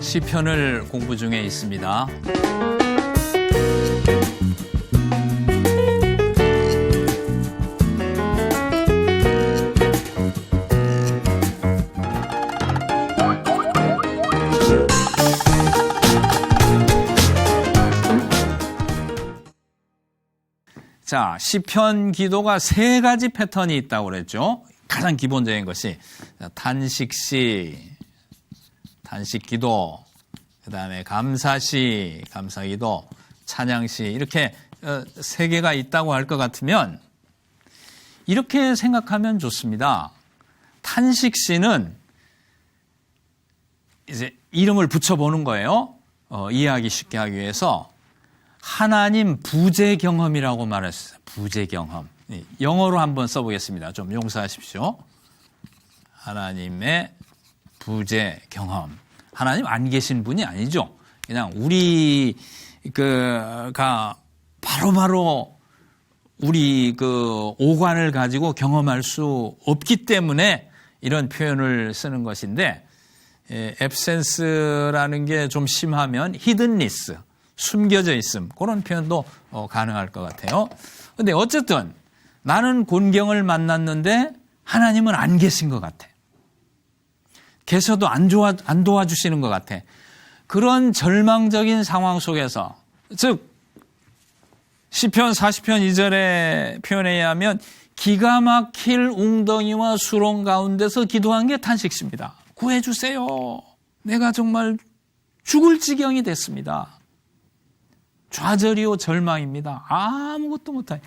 시편을 공부 중에 있습니다. 자, 시편 기도가 세 가지 패턴이 있다고 그랬죠. 가장 기본적인 것이 탄식시, 탄식기도, 그 다음에 감사시, 감사기도, 찬양시, 이렇게 세 개가 있다고 할 것 같으면 이렇게 생각하면 좋습니다. 탄식시는 이제 이름을 붙여보는 거예요. 이해하기 쉽게 하기 위해서. 하나님 부재 경험이라고 말했어요. 부재 경험. 영어로 한번 써보겠습니다. 좀 용서하십시오. 하나님의 부재 경험. 하나님 안 계신 분이 아니죠. 그냥 우리가 바로바로 우리 그 오관을 가지고 경험할 수 없기 때문에 이런 표현을 쓰는 것인데, absence라는 게 좀 심하면 hiddenness, 숨겨져 있음, 그런 표현도 가능할 것 같아요. 근데 어쨌든 나는 곤경을 만났는데 하나님은 안 계신 것 같아. 계셔도 안 도와주시는 것 같아. 그런 절망적인 상황 속에서, 즉 시편 40편 2절의 표현에 의하면 기가 막힐 웅덩이와 수렁 가운데서 기도한 게 탄식시입니다. 구해주세요. 내가 정말 죽을 지경이 됐습니다. 좌절이요 절망입니다. 아무것도 못해.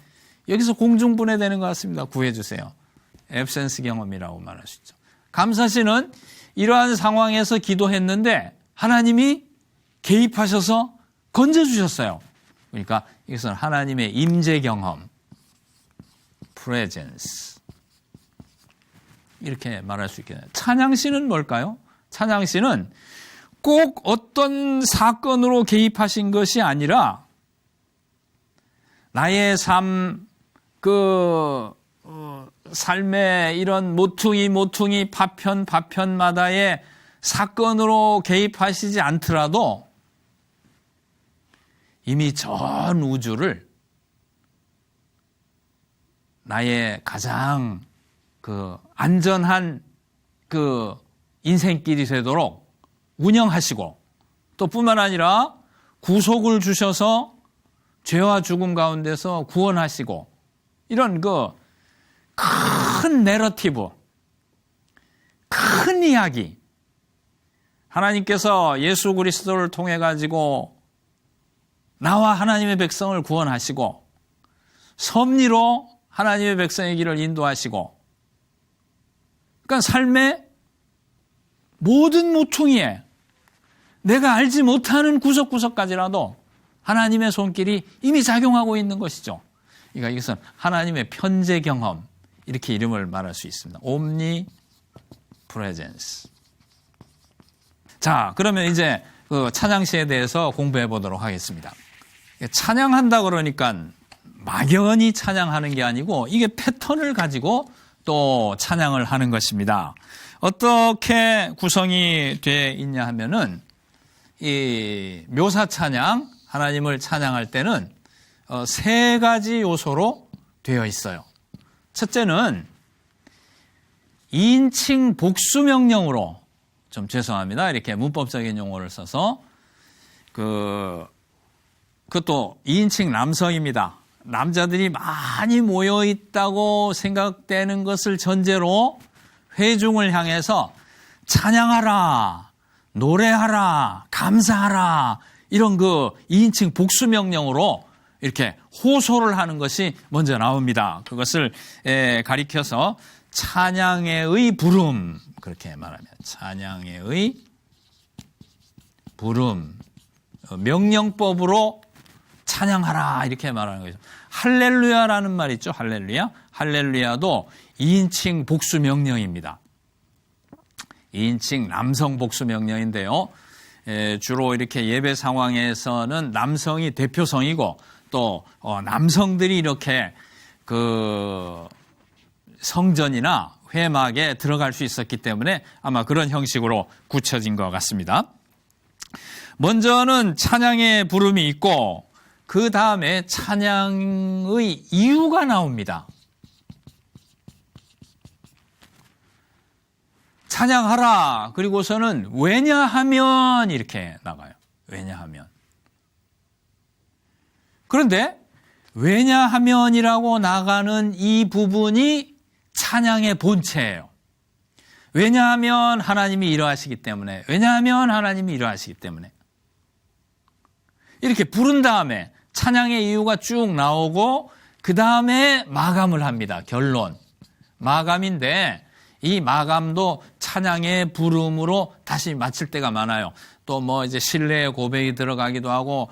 여기서 공중분해되는 것 같습니다. 구해주세요. 앱센스 경험이라고 말할 수 있죠. 감사시는 이러한 상황에서 기도했는데 하나님이 개입하셔서 건져주셨어요. 그러니까 이것은 하나님의 임재 경험, presence, 이렇게 말할 수 있겠네요. 찬양시는 뭘까요? 찬양시는 꼭 어떤 사건으로 개입하신 것이 아니라 나의 삶의 이런 모퉁이 파편마다의 사건으로 개입하시지 않더라도 이미 전 우주를 나의 가장 안전한 인생길이 되도록 운영하시고, 또 뿐만 아니라 구속을 주셔서 죄와 죽음 가운데서 구원하시고, 이런 큰 내러티브, 큰 이야기, 하나님께서 예수 그리스도를 통해 가지고 나와 하나님의 백성을 구원하시고 섭리로 하나님의 백성의 길을 인도하시고, 그러니까 삶의 모든 모퉁이에 내가 알지 못하는 구석구석까지라도 하나님의 손길이 이미 작용하고 있는 것이죠. 그러니까 이것은 하나님의 편재 경험, 이렇게 이름을 말할 수 있습니다. omnipresence. 자, 그러면 이제 찬양시에 대해서 공부해 보도록 하겠습니다. 찬양한다 그러니까 막연히 찬양하는 게 아니고 이게 패턴을 가지고 또 찬양을 하는 것입니다. 어떻게 구성이 되어 있냐 하면은, 이 묘사 찬양, 하나님을 찬양할 때는 세 가지 요소로 되어 있어요. 첫째는 2인칭 복수 명령으로, 좀 죄송합니다. 이렇게 문법적인 용어를 써서, 그것도 2인칭 남성입니다. 남자들이 많이 모여 있다고 생각되는 것을 전제로 회중을 향해서 찬양하라, 노래하라, 감사하라, 이런 2인칭 복수 명령으로 이렇게 호소를 하는 것이 먼저 나옵니다. 그것을 가리켜서 찬양의 부름, 그렇게 말하면 찬양의 부름, 명령법으로 찬양하라, 이렇게 말하는 거죠. 할렐루야라는 말 있죠. 할렐루야. 할렐루야도 2인칭 복수 명령입니다. 2인칭 남성 복수 명령인데요. 주로 이렇게 예배 상황에서는 남성이 대표성이고, 또 남성들이 이렇게 성전이나 회막에 들어갈 수 있었기 때문에 아마 그런 형식으로 굳혀진 것 같습니다. 먼저는 찬양의 부름이 있고 그 다음에 찬양의 이유가 나옵니다. 찬양하라. 그리고서는 왜냐하면 이렇게 나가요. 왜냐하면. 그런데 왜냐하면이라고 나가는 이 부분이 찬양의 본체예요. 왜냐하면 하나님이 이러하시기 때문에, 왜냐하면 하나님이 이러하시기 때문에. 이렇게 부른 다음에 찬양의 이유가 쭉 나오고 그 다음에 마감을 합니다. 결론. 마감인데 이 마감도 찬양의 부름으로 다시 마칠 때가 많아요. 또 뭐 이제 신뢰의 고백이 들어가기도 하고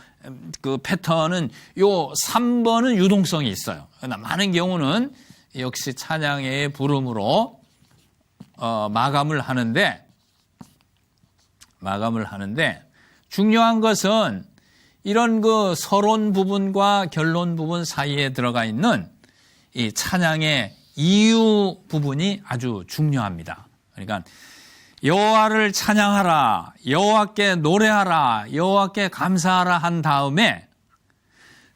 그 패턴은 요 3번은 유동성이 있어요. 그러나 많은 경우는 역시 찬양의 부름으로 마감을 하는데 중요한 것은 이런 그 서론 부분과 결론 부분 사이에 들어가 있는 이 찬양의 이유 부분이 아주 중요합니다. 그러니까 여호와를 찬양하라, 여호와께 노래하라, 여호와께 감사하라 한 다음에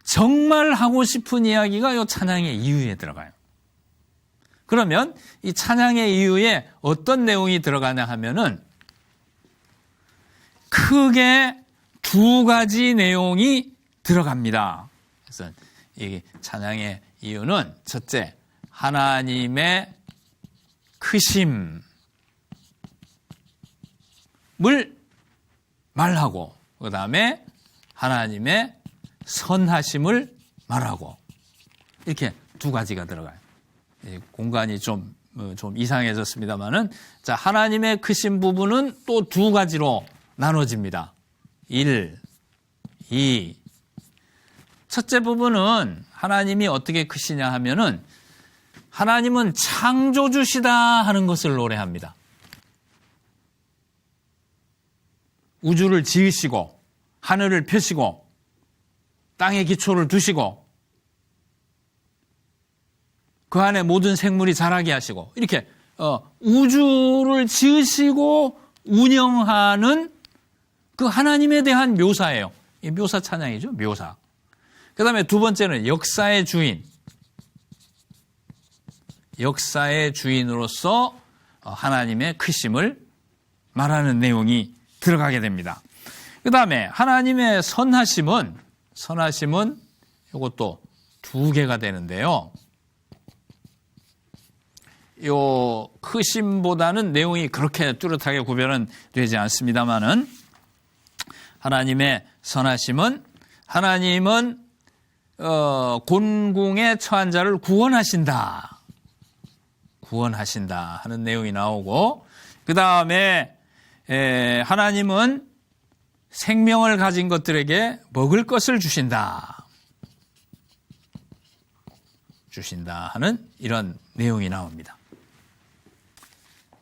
정말 하고 싶은 이야기가 이 찬양의 이유에 들어가요. 그러면 이 찬양의 이유에 어떤 내용이 들어가냐 하면은 크게 두 가지 내용이 들어갑니다. 그래서 이 찬양의 이유는 첫째, 하나님의 크심을 말하고 그 다음에 하나님의 선하심을 말하고 이렇게 두 가지가 들어가요. 공간이 좀 이상해졌습니다만은 자, 하나님의 크심 부분은 또 두 가지로 나눠집니다. 1, 2. 첫째 부분은 하나님이 어떻게 크시냐 하면은 하나님은 창조주시다 하는 것을 노래합니다. 우주를 지으시고 하늘을 펴시고 땅에 기초를 두시고 그 안에 모든 생물이 자라게 하시고 이렇게 우주를 지으시고 운영하는 그 하나님에 대한 묘사예요. 이 묘사 찬양이죠. 묘사. 그 다음에 두 번째는 역사의 주인. 역사의 주인으로서 하나님의 크심을 말하는 내용이 들어가게 됩니다. 그 다음에 하나님의 선하심은 이것도 두 개가 되는데요. 요 크심보다는 내용이 그렇게 뚜렷하게 구별은 되지 않습니다만은 하나님의 선하심은 하나님은 곤궁에 처한 자를 구원하신다 하는 내용이 나오고 그 다음에 하나님은 생명을 가진 것들에게 먹을 것을 주신다 하는 이런 내용이 나옵니다.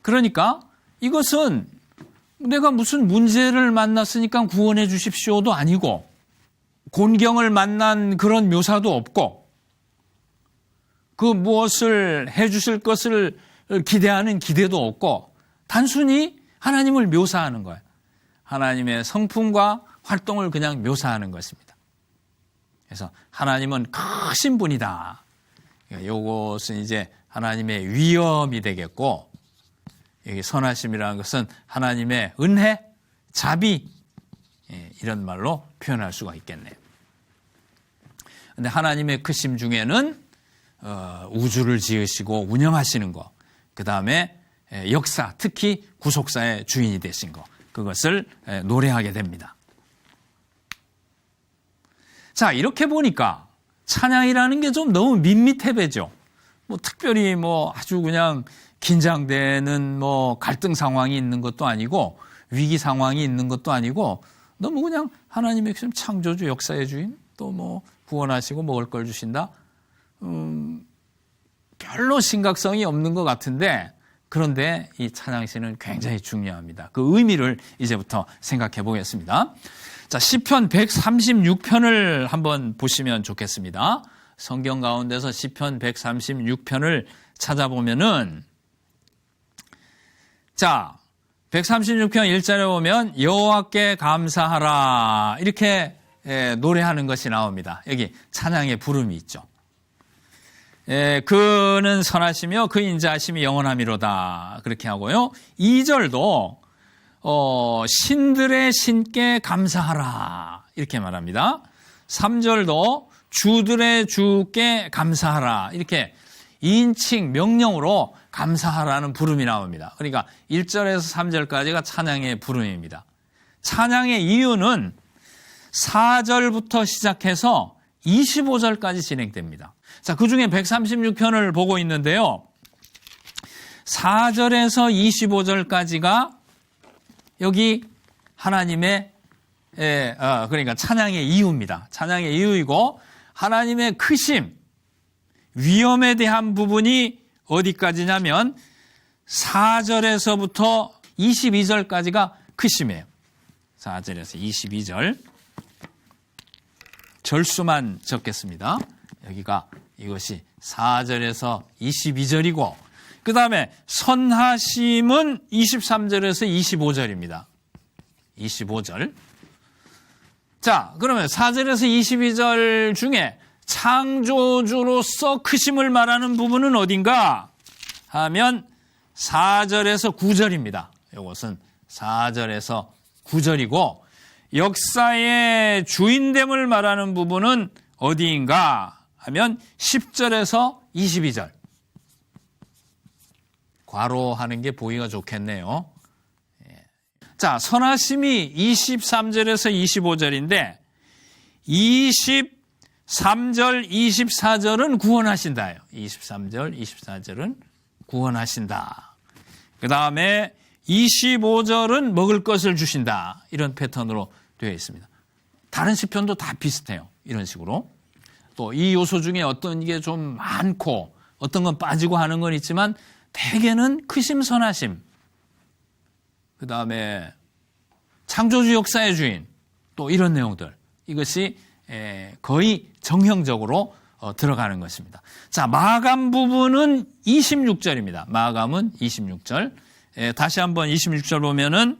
그러니까 이것은 내가 무슨 문제를 만났으니까 구원해 주십시오도 아니고 곤경을 만난 그런 묘사도 없고 그 무엇을 해 주실 것을 기대하는 기대도 없고 단순히 하나님을 묘사하는 거예요. 하나님의 성품과 활동을 그냥 묘사하는 것입니다. 그래서 하나님은 크신 분이다. 이것은 이제 하나님의 위엄이 되겠고 여기 선하심이라는 것은 하나님의 은혜, 자비 이런 말로 표현할 수가 있겠네요. 그런데 하나님의 크심 중에는 우주를 지으시고 운영하시는 것, 그 다음에 역사, 특히 구속사의 주인이 되신 것, 그것을 노래하게 됩니다. 자, 이렇게 보니까 찬양이라는 게 좀 너무 밋밋해배죠. 뭐 특별히 뭐 아주 그냥 긴장되는 뭐 갈등 상황이 있는 것도 아니고 위기 상황이 있는 것도 아니고 너무 그냥 하나님의 창조주, 역사의 주인, 또 뭐 구원하시고 먹을 걸 주신다. 별로 심각성이 없는 것 같은데 그런데 이 찬양시는 굉장히 중요합니다. 그 의미를 이제부터 생각해 보겠습니다. 자, 시편 136편을 한번 보시면 좋겠습니다. 성경 가운데서 시편 136편을 찾아보면은 자, 136편 1절에 보면 여호와께 감사하라 이렇게 노래하는 것이 나옵니다. 여기 찬양의 부름이 있죠. 그는 선하시며 그 인자하심이 영원하미로다 그렇게 하고요. 2절도 신들의 신께 감사하라 이렇게 말합니다. 3절도 주들의 주께 감사하라 이렇게 2인칭 명령으로 감사하라는 부름이 나옵니다. 그러니까 1절에서 3절까지가 찬양의 부름입니다. 찬양의 이유는 4절부터 시작해서 25절까지 진행됩니다. 자, 그 중에 136편을 보고 있는데요. 4절에서 25절까지가 여기 하나님의 그러니까 찬양의 이유입니다. 찬양의 이유이고 하나님의 크심, 위엄에 대한 부분이 어디까지냐면 4절에서부터 22절까지가 크심이에요. 4절에서 22절. 절수만 적겠습니다. 여기가 이것이 4절에서 22절이고 그 다음에 선하심은 23절에서 25절입니다. 25절. 자, 그러면 4절에서 22절 중에 창조주로서 크심을 말하는 부분은 어딘가 하면 4절에서 9절입니다. 이것은 4절에서 9절이고 역사의 주인됨을 말하는 부분은 어디인가 하면 10절에서 22절. 괄호하는 게 보기가 좋겠네요. 자, 선하심이 23절에서 25절인데 23절, 24절은 구원하신다요. 23절, 24절은 구원하신다. 그 다음에 25절은 먹을 것을 주신다. 이런 패턴으로 되어 있습니다. 다른 시편도 다 비슷해요. 이런 식으로. 또 이 요소 중에 어떤 게 좀 많고 어떤 건 빠지고 하는 건 있지만 대개는 크심 선하심. 그 다음에 창조주 역사의 주인. 또 이런 내용들. 이것이 거의 정형적으로 들어가는 것입니다. 자, 마감 부분은 26절입니다. 마감은 26절. 다시 한번 26절 보면은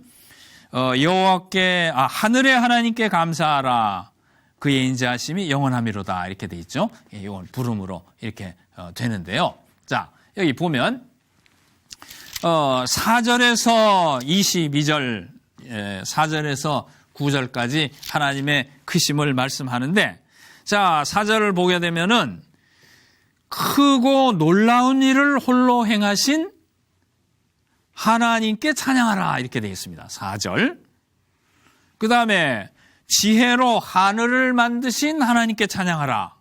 여호와께 하늘의 하나님께 감사하라. 그의 인자하심이 영원하미로다. 이렇게 돼 있죠. 이건 부름으로 이렇게 되는데요. 자, 여기 보면 4절에서 22절, 4절에서 9절까지 하나님의 크심을 말씀하는데 자, 4절을 보게 되면은 크고 놀라운 일을 홀로 행하신 하나님께 찬양하라 이렇게 되어 있습니다. 4절. 그 다음에 지혜로 하늘을 만드신 하나님께 찬양하라.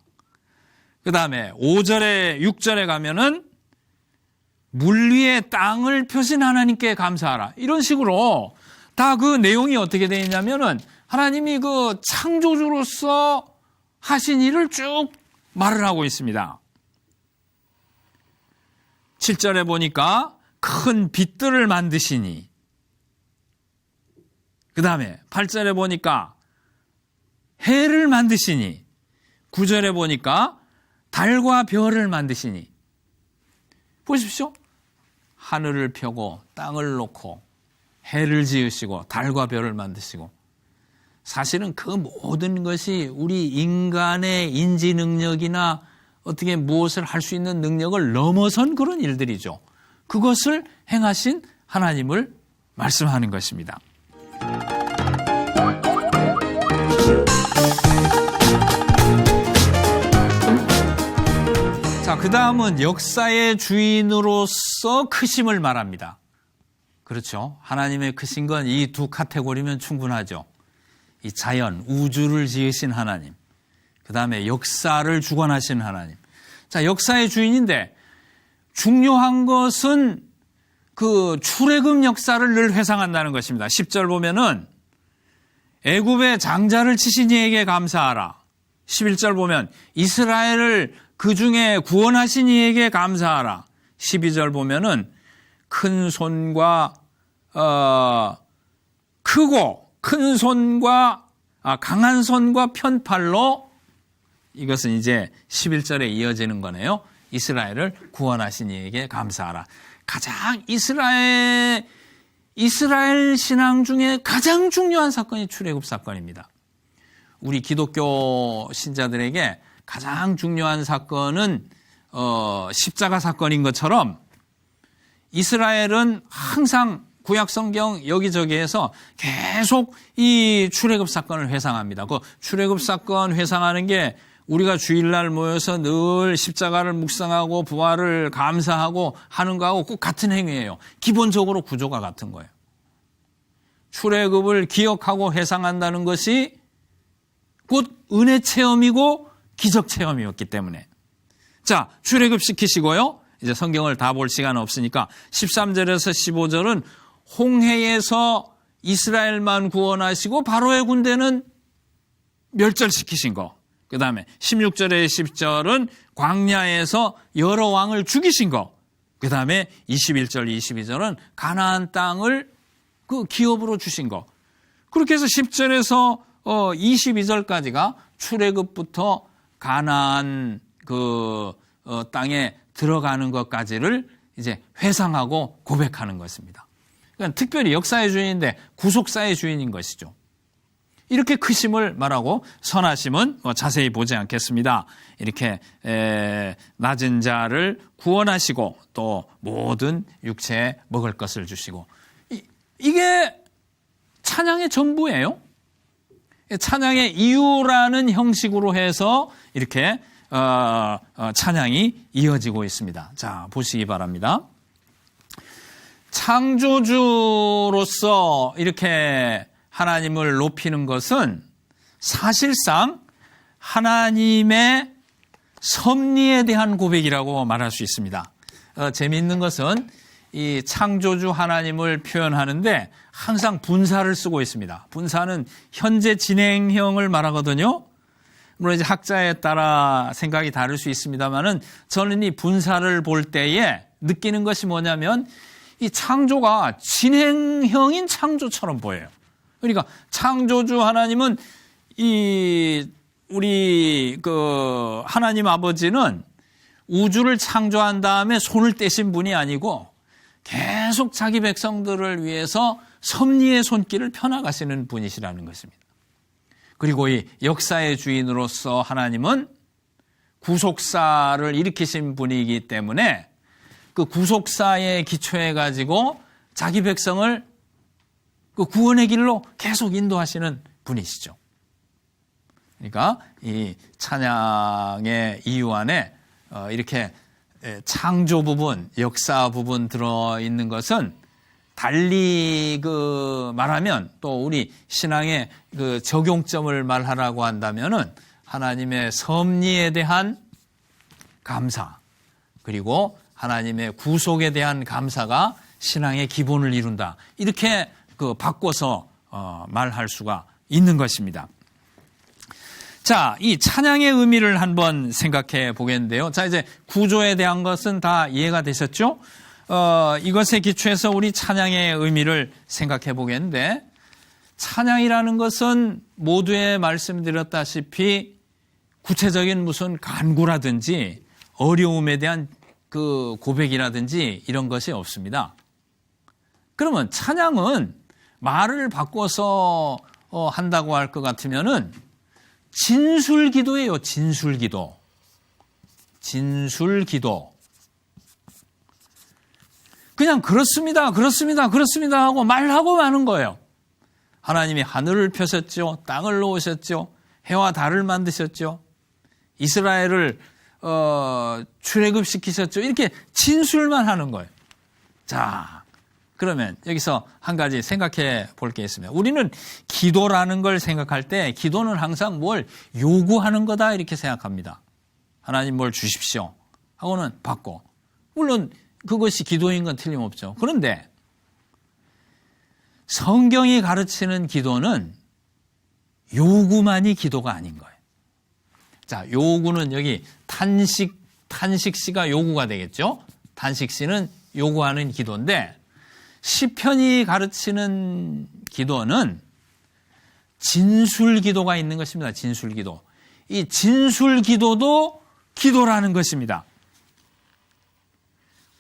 그 다음에 5절에 6절에 가면은 물 위에 땅을 펴신 하나님께 감사하라. 이런 식으로 다 그 내용이 어떻게 되어 있냐면은 하나님이 그 창조주로서 하신 일을 쭉 말을 하고 있습니다. 7절에 보니까 큰 빛들을 만드시니 그 다음에 8절에 보니까 해를 만드시니 9절에 보니까 달과 별을 만드시니 보십시오. 하늘을 펴고 땅을 놓고 해를 지으시고 달과 별을 만드시고 사실은 그 모든 것이 우리 인간의 인지 능력이나 어떻게 무엇을 할 수 있는 능력을 넘어선 그런 일들이죠. 그것을 행하신 하나님을 말씀하는 것입니다. 자, 그 다음은 역사의 주인으로서 크심을 말합니다. 그렇죠. 하나님의 크신 건 이 두 카테고리면 충분하죠. 이 자연, 우주를 지으신 하나님. 그 다음에 역사를 주관하신 하나님. 자, 역사의 주인인데 중요한 것은 그 출애굽 역사를 늘 회상한다는 것입니다. 10절 보면은 애굽의 장자를 치신 이에게 감사하라. 11절 보면 이스라엘을 그 중에 구원하신 이에게 감사하라. 12절 보면은 큰 손과 크고 큰 손과 강한 손과 편팔로 이것은 이제 11절에 이어지는 거네요. 이스라엘을 구원하신 이에게 감사하라. 가장 이스라엘이 이스라엘 신앙 중에 가장 중요한 사건이 출애굽 사건입니다. 우리 기독교 신자들에게 가장 중요한 사건은 십자가 사건인 것처럼 이스라엘은 항상 구약 성경 여기저기에서 계속 이 출애굽 사건을 회상합니다. 그 출애굽 사건 회상하는 게 우리가 주일날 모여서 늘 십자가를 묵상하고 부활을 감사하고 하는 거하고 꼭 같은 행위예요. 기본적으로 구조가 같은 거예요. 출애굽을 기억하고 회상한다는 것이 곧 은혜 체험이고 기적 체험이었기 때문에. 자, 출애굽 시키시고요. 이제 성경을 다 볼 시간은 없으니까 13절에서 15절은 홍해에서 이스라엘만 구원하시고 바로의 군대는 멸절시키신 거. 그 다음에 16절에 10절은 광야에서 여러 왕을 죽이신 거. 그 다음에 21절, 22절은 가나안 땅을 그 기업으로 주신 거. 그렇게 해서 10절에서 22절까지가 출애굽부터 가나안 땅에 들어가는 것까지를 이제 회상하고 고백하는 것입니다. 그러니까 특별히 역사의 주인인데 구속사의 주인인 것이죠. 이렇게 크심을 말하고 선하심은 자세히 보지 않겠습니다. 이렇게 낮은 자를 구원하시고 또 모든 육체에 먹을 것을 주시고 이게 찬양의 전부예요. 찬양의 이유라는 형식으로 해서 이렇게 찬양이 이어지고 있습니다. 자, 보시기 바랍니다. 창조주로서 이렇게 하나님을 높이는 것은 사실상 하나님의 섭리에 대한 고백이라고 말할 수 있습니다. 재미있는 것은 이 창조주 하나님을 표현하는데 항상 분사를 쓰고 있습니다. 분사는 현재 진행형을 말하거든요. 물론 이제 학자에 따라 생각이 다를 수 있습니다만은 저는 이 분사를 볼 때에 느끼는 것이 뭐냐면 이 창조가 진행형인 창조처럼 보여요. 그러니까 창조주 하나님은 우리 하나님 아버지는 우주를 창조한 다음에 손을 떼신 분이 아니고 계속 자기 백성들을 위해서 섭리의 손길을 펴나가시는 분이시라는 것입니다. 그리고 이 역사의 주인으로서 하나님은 구속사를 일으키신 분이기 때문에 그 구속사에 기초해 가지고 자기 백성을 그 구원의 길로 계속 인도하시는 분이시죠. 그러니까 이 찬양의 이유 안에 이렇게 창조 부분, 역사 부분 들어있는 것은 달리 말하면 또 우리 신앙의 적용점을 말하라고 한다면은 하나님의 섭리에 대한 감사 그리고 하나님의 구속에 대한 감사가 신앙의 기본을 이룬다. 이렇게 바꿔서 말할 수가 있는 것입니다. 자, 이 찬양의 의미를 한번 생각해 보겠는데요. 자, 이제 구조에 대한 것은 다 이해가 되셨죠? 이것에 기초해서 우리 찬양의 의미를 생각해 보겠는데, 찬양이라는 것은 모두에 말씀드렸다시피 구체적인 무슨 간구라든지 어려움에 대한 그 고백이라든지 이런 것이 없습니다. 그러면 찬양은 말을 바꿔서 한다고 할 것 같으면은 진술기도예요. 진술기도. 진술기도. 그냥 그렇습니다 하고 말하고 마는 거예요. 하나님이 하늘을 펴셨죠. 땅을 놓으셨죠. 해와 달을 만드셨죠. 이스라엘을 출애굽시키셨죠. 이렇게 진술만 하는 거예요. 자, 그러면 여기서 한 가지 생각해 볼 게 있습니다. 우리는 기도라는 걸 생각할 때 기도는 항상 뭘 요구하는 거다 이렇게 생각합니다. 하나님 뭘 주십시오 하고는 받고. 물론 그것이 기도인 건 틀림없죠. 그런데 성경이 가르치는 기도는 요구만이 기도가 아닌 거예요. 자, 요구는 여기 탄식시가 요구가 되겠죠. 탄식시는 요구하는 기도인데 시편이 가르치는 기도는 진술기도가 있는 것입니다. 진술기도. 이 진술기도도 기도라는 것입니다.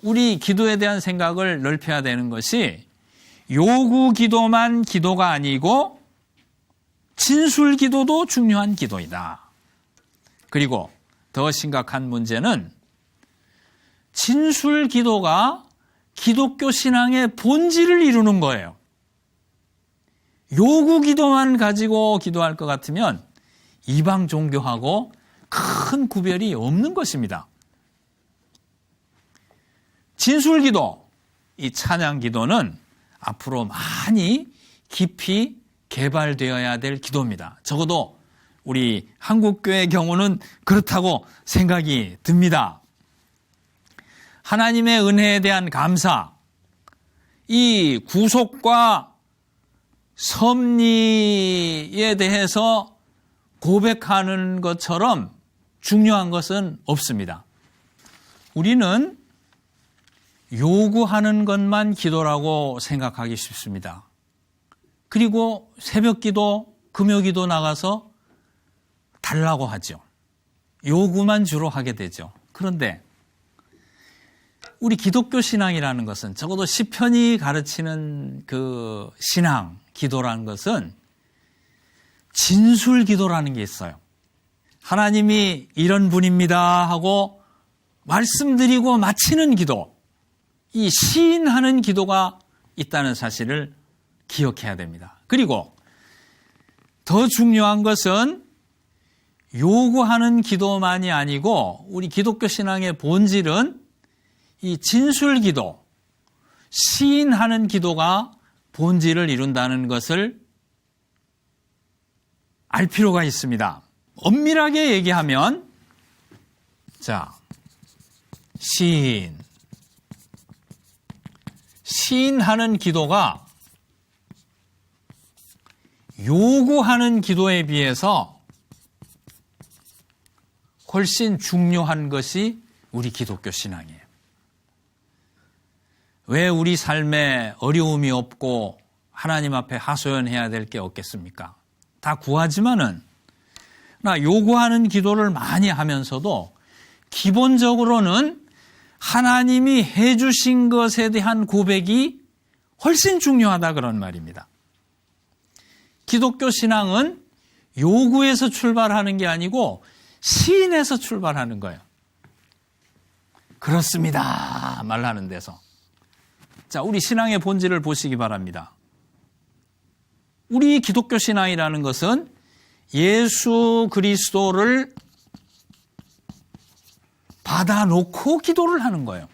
우리 기도에 대한 생각을 넓혀야 되는 것이 요구 기도만 기도가 아니고 진술 기도도 중요한 기도이다. 그리고 더 심각한 문제는 진술 기도가 기독교 신앙의 본질을 이루는 거예요. 요구 기도만 가지고 기도할 것 같으면 이방 종교하고 큰 구별이 없는 것입니다. 진술 기도, 이 찬양 기도는 앞으로 많이 깊이 개발되어야 될 기도입니다. 적어도 우리 한국교회의 경우는 그렇다고 생각이 듭니다. 하나님의 은혜에 대한 감사, 이 구속과 섭리에 대해서 고백하는 것처럼 중요한 것은 없습니다. 우리는 요구하는 것만 기도라고 생각하기 쉽습니다. 그리고 새벽기도, 금요기도 나가서 달라고 하죠. 요구만 주로 하게 되죠. 그런데 우리 기독교 신앙이라는 것은 적어도 시편이 가르치는 그 신앙, 기도라는 것은 진술 기도라는 게 있어요. 하나님이 이런 분입니다 하고 말씀드리고 마치는 기도, 이 시인하는 기도가 있다는 사실을 기억해야 됩니다. 그리고 더 중요한 것은 요구하는 기도만이 아니고 우리 기독교 신앙의 본질은 이 진술 기도, 시인하는 기도가 본질을 이룬다는 것을 알 필요가 있습니다. 엄밀하게 얘기하면, 자, 시인하는 기도가 요구하는 기도에 비해서 훨씬 중요한 것이 우리 기독교 신앙이에요. 왜 우리 삶에 어려움이 없고 하나님 앞에 하소연해야 될 게 없겠습니까? 다 구하지만은 나 요구하는 기도를 많이 하면서도 기본적으로는 하나님이 해주신 것에 대한 고백이 훨씬 중요하다 그런 말입니다. 기독교 신앙은 요구에서 출발하는 게 아니고 시인에서 출발하는 거예요. 그렇습니다 말하는 데서. 자, 우리 신앙의 본질을 보시기 바랍니다. 우리 기독교 신앙이라는 것은 예수 그리스도를 받아놓고 기도를 하는 거예요.